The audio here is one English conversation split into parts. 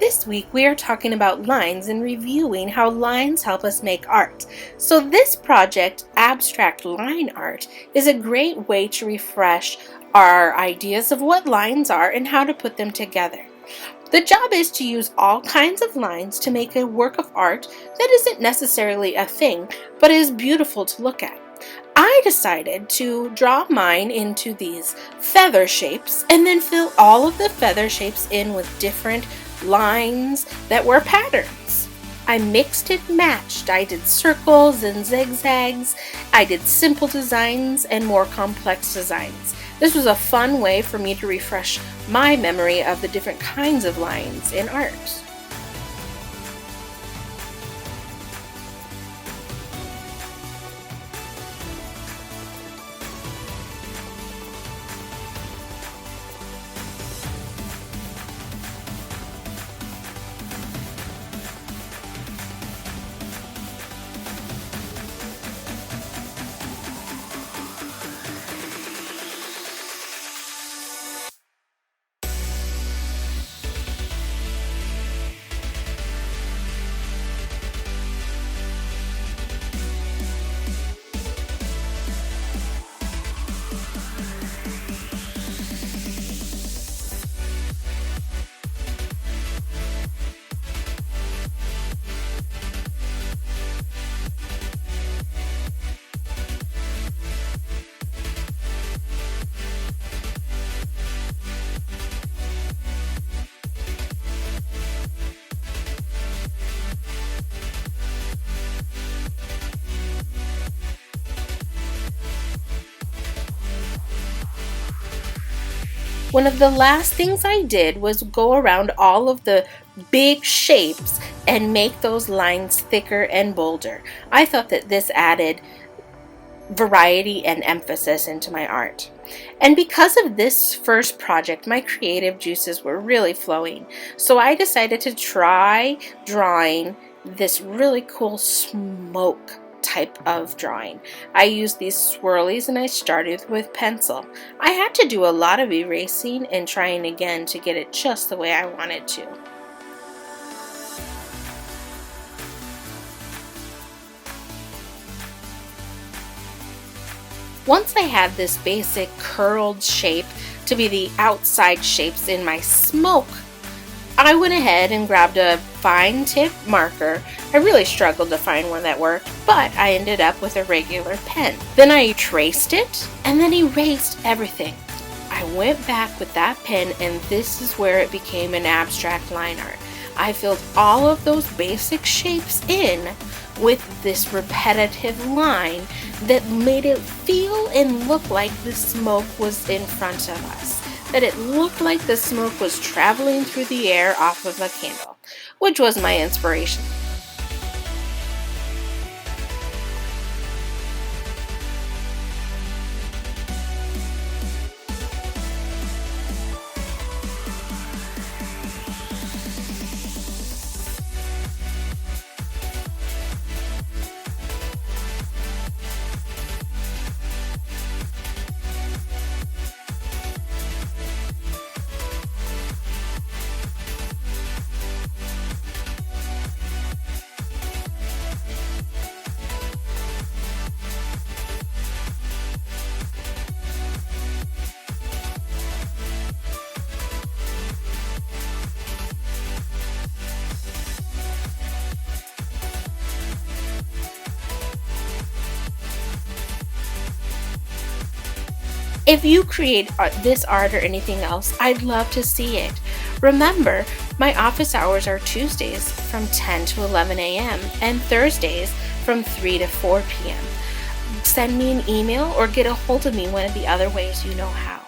This week we are talking about lines and reviewing how lines help us make art. So this project, Abstract Line Art, is a great way to refresh our ideas of what lines are and how to put them together. The job is to use all kinds of lines to make a work of art that isn't necessarily a thing, but is beautiful to look at. I decided to draw mine into these feather shapes and then fill all of the feather shapes in with different lines that were patterns. I mixed and matched. I did circles and zigzags. I did simple designs and more complex designs. This was a fun way for me to refresh my memory of the different kinds of lines in art. One of the last things I did was go around all of the big shapes and make those lines thicker and bolder. I thought that this added variety and emphasis into my art. And because of this first project, my creative juices were really flowing. So I decided to try drawing this really cool smoke type of drawing. I used these swirlies and I started with pencil. I had to do a lot of erasing and trying again to get it just the way I wanted to. Once I had this basic curled shape to be the outside shapes in my smoke, I went ahead and grabbed a fine tip marker. I really struggled to find one that worked, but I ended up with a regular pen. Then I traced it and then erased everything. I went back with that pen and this is where it became an abstract line art. I filled all of those basic shapes in with this repetitive line that made it feel and look like the smoke was in front of us. That it looked like the smoke was traveling through the air off of a candle, which was my inspiration. If you create this art or anything else, I'd love to see it. Remember, my office hours are Tuesdays from 10 to 11 a.m. and Thursdays from 3 to 4 p.m. Send me an email or get a hold of me one of the other ways you know how.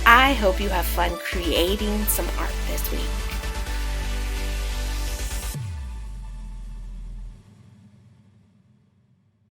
I hope you have fun creating some art this week.